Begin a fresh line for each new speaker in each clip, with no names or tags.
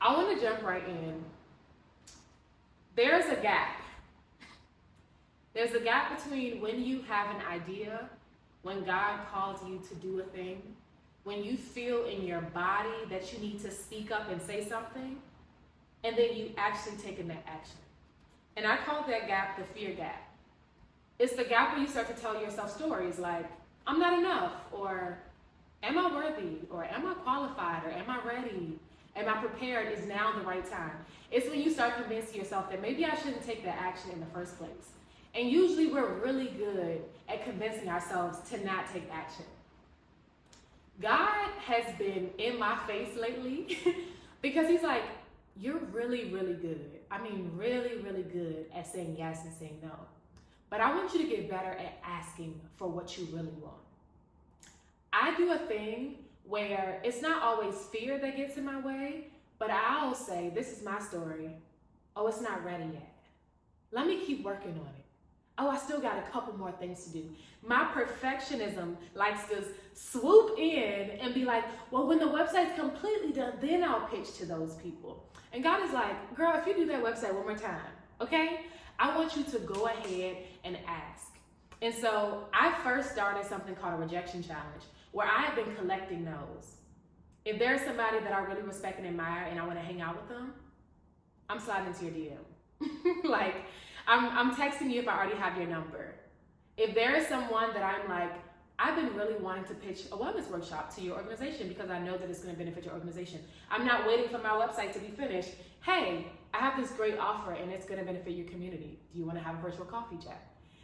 I want to jump right in. There's a gap. There's a gap between when you have an idea, when God calls you to do a thing, when you feel in your body that you need to speak up and say something, and then you actually taking that action. And I call that gap the fear gap. It's the gap where you start to tell yourself stories like, I'm not enough, or am I worthy, or am I qualified, or am I ready? Am I prepared? Is now the right time? It's when you start convincing yourself that maybe I shouldn't take that action in the first place. And usually we're really good at convincing ourselves to not take action. God has been in my face lately because he's like, you're really, really good. I mean, really, really good at saying yes and saying no. But I want you to get better at asking for what you really want. I do a thing where it's not always fear that gets in my way, but I'll say, this is my story. Oh, it's not ready yet. Let me keep working on it. Oh, I still got a couple more things to do. My perfectionism likes to swoop in and be like, well, when the website's completely done, then I'll pitch to those people. And God is like, girl, if you do that website one more time, okay? I want you to go ahead and ask. And so I first started something called a rejection challenge, where I have been collecting those. If there's somebody that I really respect and admire and I want to hang out with them, I'm sliding into your DM. Like, I'm texting you if I already have your number. If there is someone that I'm like, I've been really wanting to pitch a wellness workshop to your organization because I know that it's going to benefit your organization. I'm not waiting for my website to be finished. Hey, I have this great offer and it's going to benefit your community. Do you want to have a virtual coffee chat?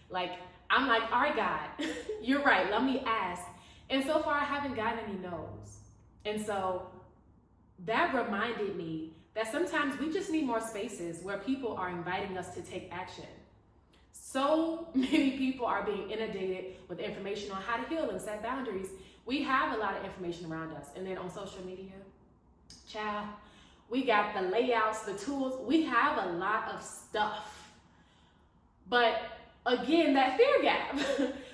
Like, I'm like, all right, God, you're right. Let me ask. And so far, I haven't gotten any no's. And so that reminded me that sometimes we just need more spaces where people are inviting us to take action. So many people are being inundated with information on how to heal and set boundaries. We have a lot of information around us. And then on social media, child, we got the layouts, the tools. We have a lot of stuff. But again, that fear gap,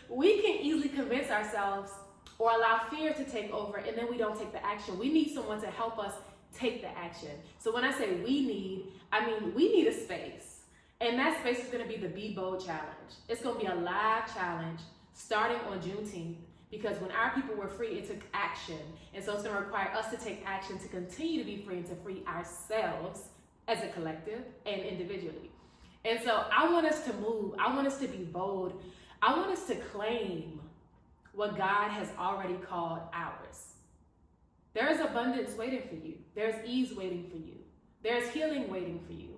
we can easily convince ourselves or allow fear to take over, and then we don't take the action. We need someone to help us take the action. So when I say we need, I mean we need a space. And that space is going to be the Be Bold Challenge. It's going to be a live challenge starting on Juneteenth, because when our people were free, it took action. And so it's going to require us to take action to continue to be free and to free ourselves as a collective and individually. And so I want us to move. I want us to be bold. I want us to claim what God has already called ours. There's abundance waiting for you. There's ease waiting for you. There's healing waiting for you.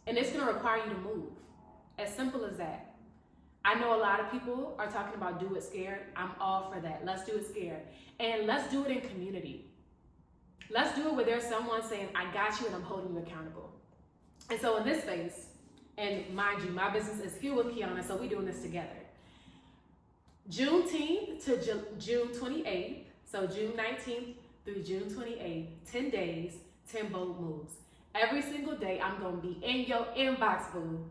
And it's going to require you to move. As simple as that. I know a lot of people are talking about do it scared. I'm all for that. Let's do it scared. And let's do it in community. Let's do it where there's someone saying, I got you and I'm holding you accountable. And so in this space, and mind you, my business is here with Keonna, so we're doing this together. Juneteenth to June 28th, so June 19th through June 28th, 10 days, 10 bold moves. Every single day, I'm going to be in your inbox, boo,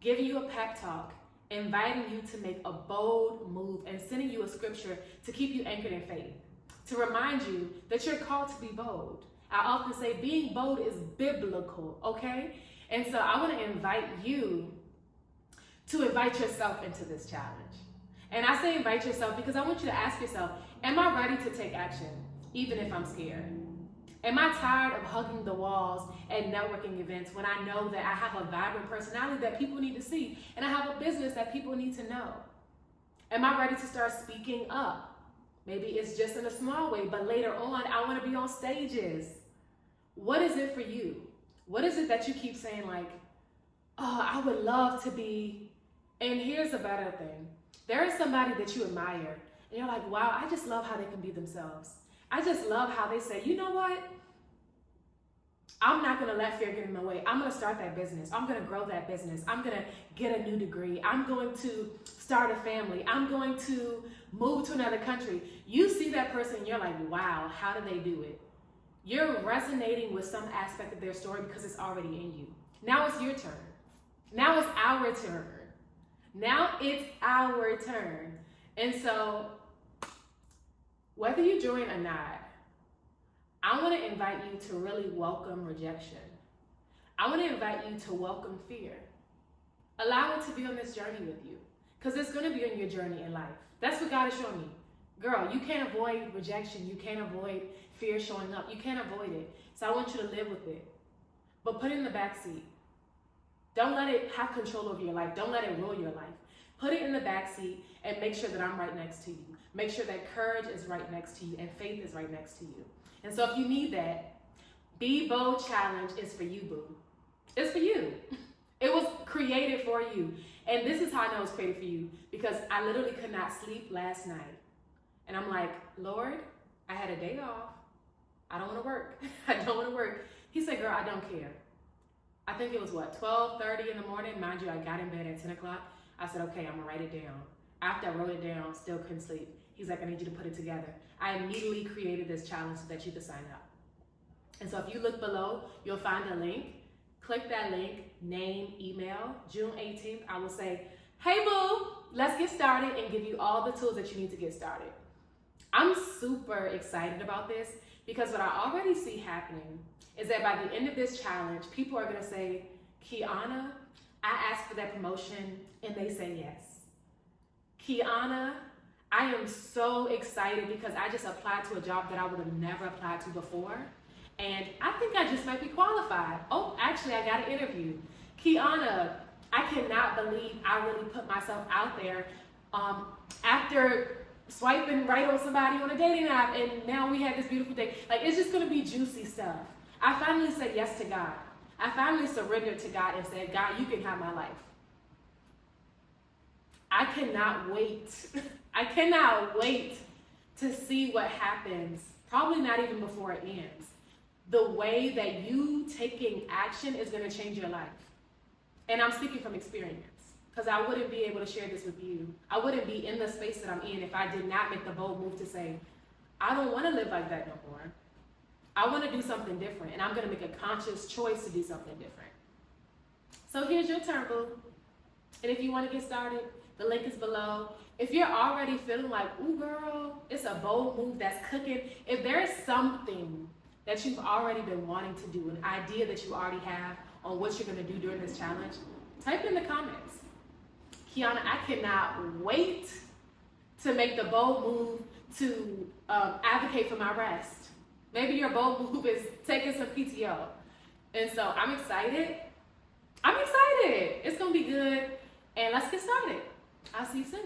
giving you a pep talk, inviting you to make a bold move, and sending you a scripture to keep you anchored in faith, to remind you that you're called to be bold. I often say being bold is biblical, okay? And so I want to invite you to invite yourself into this challenge. And I say invite yourself because I want you to ask yourself, am I ready to take action, even if I'm scared? Am I tired of hugging the walls at networking events when I know that I have a vibrant personality that people need to see, and I have a business that people need to know? Am I ready to start speaking up? Maybe it's just in a small way, but later on, I want to be on stages. What is it for you? What is it that you keep saying like, oh, I would love to be, and here's a better thing. There is somebody that you admire, and you're like, wow, I just love how they can be themselves. I just love how they say, you know what? I'm not going to let fear get in my way. I'm going to start that business. I'm going to grow that business. I'm going to get a new degree. I'm going to start a family. I'm going to move to another country. You see that person, and you're like, wow, how do they do it? You're resonating with some aspect of their story because it's already in you. Now it's your turn. Now it's our turn. Now it's our turn. And so, whether you join or not, I want to invite you to really welcome rejection. I want to invite you to welcome fear. Allow it to be on this journey with you, because it's going to be on your journey in life. That's what God is showing me. Girl, you can't avoid rejection. You can't avoid fear showing up. You can't avoid it. So I want you to live with it. But put it in the back seat. Don't let it have control over your life. Don't let it rule your life. Put it in the back seat and make sure that I'm right next to you. Make sure that courage is right next to you and faith is right next to you. And so if you need that, Be Bold Challenge is for you, boo. It's for you. It was created for you. And this is how I know it's created for you, because I literally could not sleep last night. And I'm like, Lord, I had a day off. I don't want to work. I don't want to work. He said, girl, I don't care. I think it was 12:30 in the morning. Mind you, I got in bed at 10 o'clock. I said, okay, I'm gonna write it down. After I wrote it down, still couldn't sleep. He's like, I need you to put it together. I immediately created this challenge so that you could sign up. And so if you look below, you'll find a link. Click that link, name, email. June 18th, I will say, hey boo, let's get started, and give you all the tools that you need to get started. I'm super excited about this, because what I already see happening is that by the end of this challenge, people are gonna say, Keonna, I asked for that promotion and they say yes. Keonna, I am so excited because I just applied to a job that I would have never applied to before. And I think I just might be qualified. Oh, actually, I got an interview. Keonna, I cannot believe I really put myself out there after swiping right on somebody on a dating app, and now we had this beautiful day. Like, it's just gonna be juicy stuff. I finally said yes to God. I finally surrendered to God and said, God, you can have my life. I cannot wait. I cannot wait to see what happens, probably not even before it ends. The way that you taking action is gonna change your life. And I'm speaking from experience, because I wouldn't be able to share this with you. I wouldn't be in the space that I'm in if I did not make the bold move to say, I don't want to live like that no more. I want to do something different, and I'm going to make a conscious choice to do something different. So here's your turn, boo. And if you want to get started, the link is below. If you're already feeling like, ooh, girl, it's a bold move that's cooking, if there's something that you've already been wanting to do, an idea that you already have on what you're going to do during this challenge, type in the comments. Keonna, I cannot wait to make the bold move to advocate for my rest. Maybe your bold move is taking some PTO. And so I'm excited. I'm excited. It's going to be good. And let's get started. I'll see you soon.